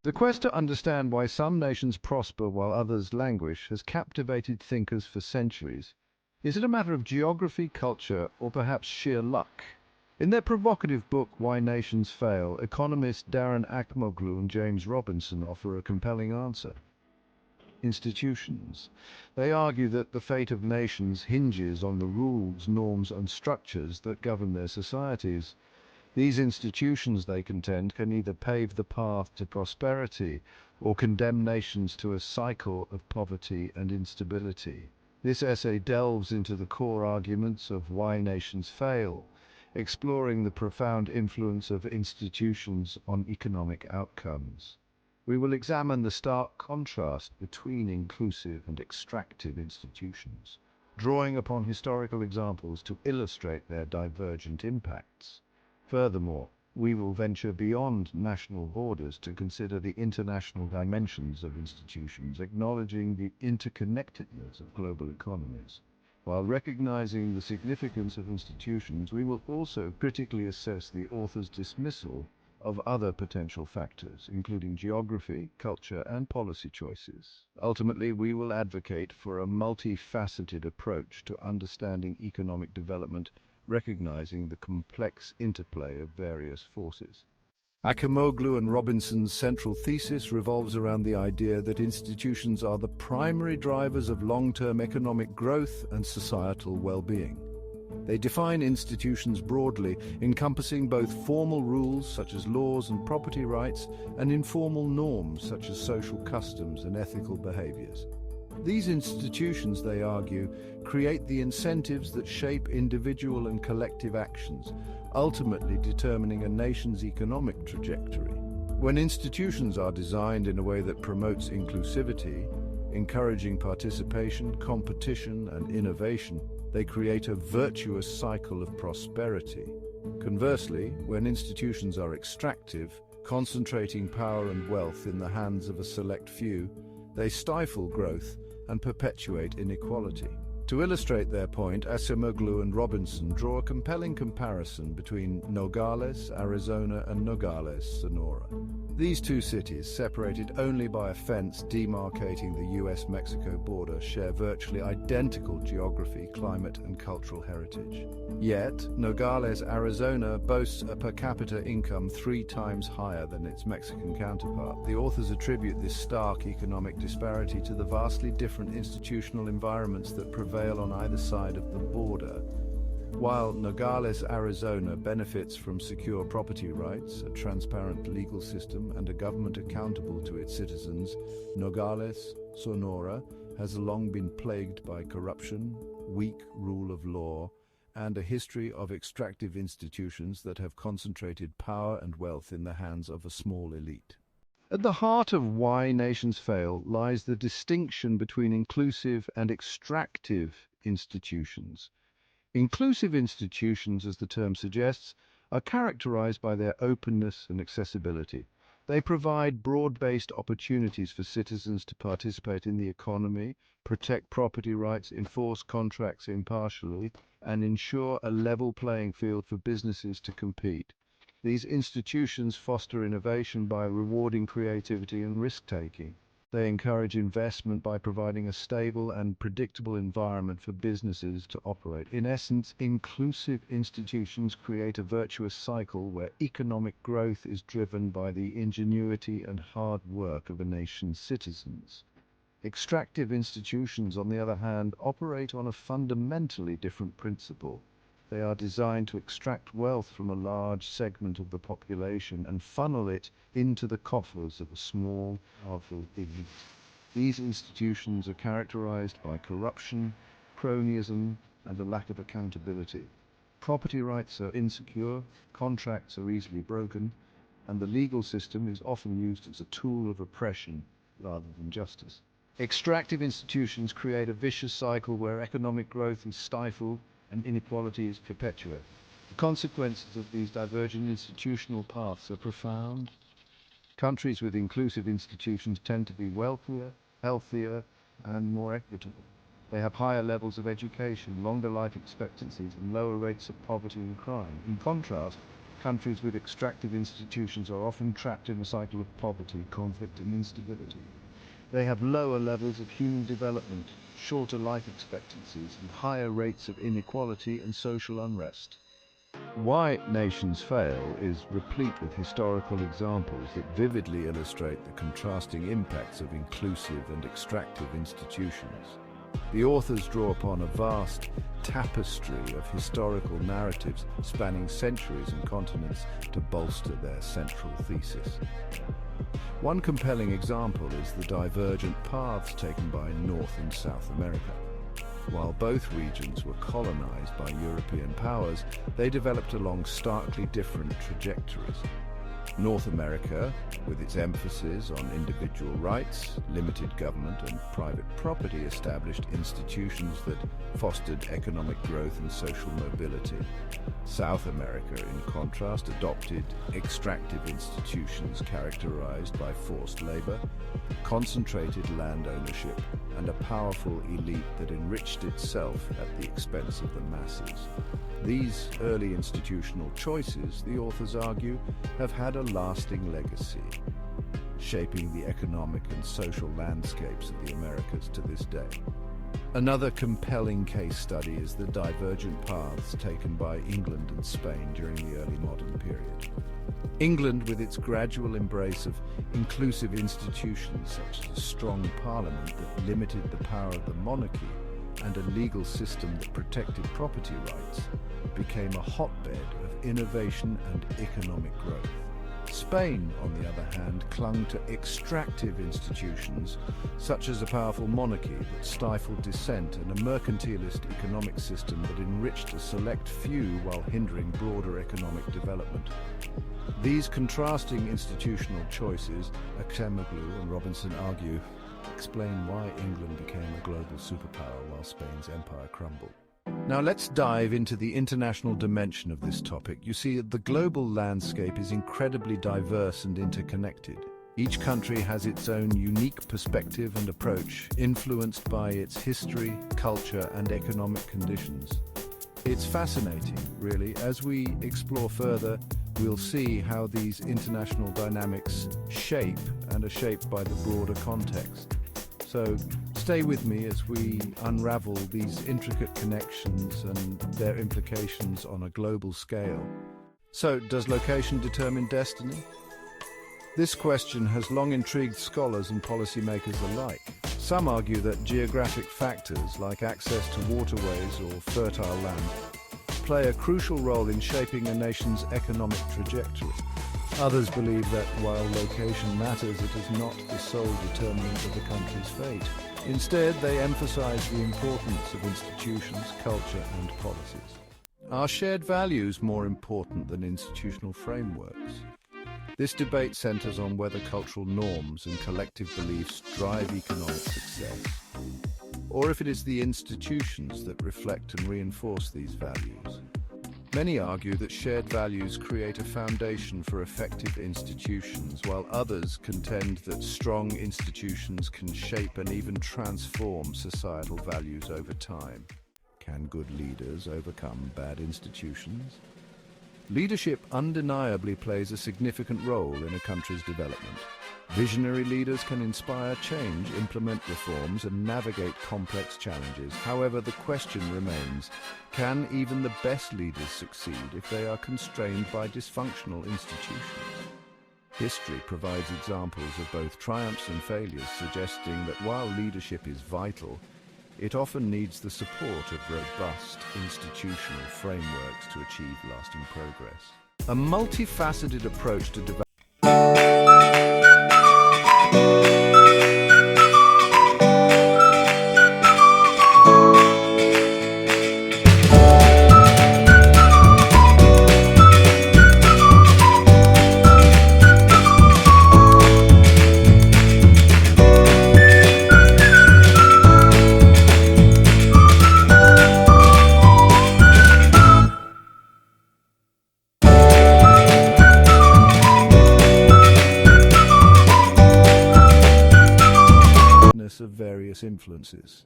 The quest to understand why some nations prosper while others languish has captivated thinkers for centuries. Is it a matter of geography, culture, or perhaps sheer luck? In their provocative book, Why Nations Fail, economists Daron Acemoglu and James Robinson offer a compelling answer. Institutions. They argue that the fate of nations hinges on the rules, norms, and structures that govern their societies. These institutions, they contend, can either pave the path to prosperity or condemn nations to a cycle of poverty and instability. This essay delves into the core arguments of why nations fail, exploring the profound influence of institutions on economic outcomes. We will examine the stark contrast between inclusive and extractive institutions, drawing upon historical examples to illustrate their divergent impacts. Furthermore, we will venture beyond national borders to consider the international dimensions of institutions, acknowledging the interconnectedness of global economies. While recognizing the significance of institutions, we will also critically assess the author's dismissal of other potential factors, including geography, culture, and policy choices. Ultimately, we will advocate for a multifaceted approach to understanding economic development, recognizing the complex interplay of various forces. Acemoglu and Robinson's central thesis revolves around the idea that institutions are the primary drivers of long-term economic growth and societal well-being. They define institutions broadly, encompassing both formal rules such as laws and property rights, and informal norms such as social customs and ethical behaviors. These institutions, they argue, create the incentives that shape individual and collective actions, ultimately determining a nation's economic trajectory. When institutions are designed in a way that promotes inclusivity, encouraging participation, competition, and innovation, they create a virtuous cycle of prosperity. Conversely, when institutions are extractive, concentrating power and wealth in the hands of a select few, they stifle growth and perpetuate inequality. To illustrate their point, Acemoglu and Robinson draw a compelling comparison between Nogales, Arizona, and Nogales, Sonora. These two cities, separated only by a fence demarcating the US-Mexico border, share virtually identical geography, climate, and cultural heritage. Yet, Nogales, Arizona boasts a per capita income 3 times higher than its Mexican counterpart. The authors attribute this stark economic disparity to the vastly different institutional environments that prevail on either side of the border. While Nogales, Arizona benefits from secure property rights, a transparent legal system, and a government accountable to its citizens, Nogales, Sonora, has long been plagued by corruption, weak rule of law, and a history of extractive institutions that have concentrated power and wealth in the hands of a small elite. At the heart of why nations fail lies the distinction between inclusive and extractive institutions. Inclusive institutions, as the term suggests, are characterized by their openness and accessibility. They provide broad-based opportunities for citizens to participate in the economy, protect property rights, enforce contracts impartially, and ensure a level playing field for businesses to compete. These institutions foster innovation by rewarding creativity and risk-taking. They encourage investment by providing a stable and predictable environment for businesses to operate. In essence, inclusive institutions create a virtuous cycle where economic growth is driven by the ingenuity and hard work of a nation's citizens. Extractive institutions, on the other hand, operate on a fundamentally different principle. They are designed to extract wealth from a large segment of the population and funnel it into the coffers of a small, powerful elite. These institutions are characterized by corruption, cronyism, and a lack of accountability. Property rights are insecure, contracts are easily broken, and the legal system is often used as a tool of oppression rather than justice. Extractive institutions create a vicious cycle where economic growth is stifled and inequality is perpetuated. The consequences of these divergent institutional paths are profound. Countries with inclusive institutions tend to be wealthier, healthier, and more equitable. They have higher levels of education, longer life expectancies, and lower rates of poverty and crime. In contrast, Countries with extractive institutions are often trapped in a cycle of poverty, conflict, and instability. They have lower levels of human development, shorter life expectancies, and higher rates of inequality and social unrest. Why nations fail is replete with historical examples that vividly illustrate the contrasting impacts of inclusive and extractive institutions. The authors draw upon a vast tapestry of historical narratives spanning centuries and continents to bolster their central thesis. One compelling example is the divergent paths taken by North and South America. While both regions were colonized by European powers, they developed along starkly different trajectories. North America, with its emphasis on individual rights, limited government and private property, established institutions that fostered economic growth and social mobility. South America, in contrast, adopted extractive institutions characterized by forced labor, concentrated land ownership, and a powerful elite that enriched itself at the expense of the masses. These early institutional choices, the authors argue, have had a lasting legacy, shaping the economic and social landscapes of the Americas to this day. Another compelling case study is the divergent paths taken by England and Spain during the early modern period. England, with its gradual embrace of inclusive institutions such as a strong parliament that limited the power of the monarchy and a legal system that protected property rights, became a hotbed of innovation and economic growth. Spain, on the other hand, clung to extractive institutions such as a powerful monarchy that stifled dissent and a mercantilist economic system that enriched a select few while hindering broader economic development. These contrasting institutional choices, Acemoglu and Robinson argue, explain why England became a global superpower while Spain's empire crumbled. Now let's dive into the international dimension of this topic. You see, the global landscape is incredibly diverse and interconnected. Each country has its own unique perspective and approach, influenced by its history, culture, and economic conditions. It's fascinating, really. As we explore further, we'll see how these international dynamics shape and are shaped by the broader context. So stay with me as we unravel these intricate connections and their implications on a global scale. So, does location determine destiny? This question has long intrigued scholars and policymakers alike. Some argue that geographic factors like access to waterways or fertile land play a crucial role in shaping a nation's economic trajectory. Others believe that while location matters, it is not the sole determinant of the country's fate. Instead, they emphasize the importance of institutions, culture, and policies. Are shared values more important than institutional frameworks? This debate centers on whether cultural norms and collective beliefs drive economic success, or if it is the institutions that reflect and reinforce these values. Many argue that shared values create a foundation for effective institutions, while others contend that strong institutions can shape and even transform societal values over time. Can good leaders overcome bad institutions? Leadership undeniably plays a significant role in a country's development. Visionary leaders can inspire change, implement reforms, and navigate complex challenges. However, the question remains, can even the best leaders succeed if they are constrained by dysfunctional institutions? History provides examples of both triumphs and failures, suggesting that while leadership is vital, it often needs the support of robust institutional frameworks to achieve lasting progress. A multifaceted approach to development of various influences.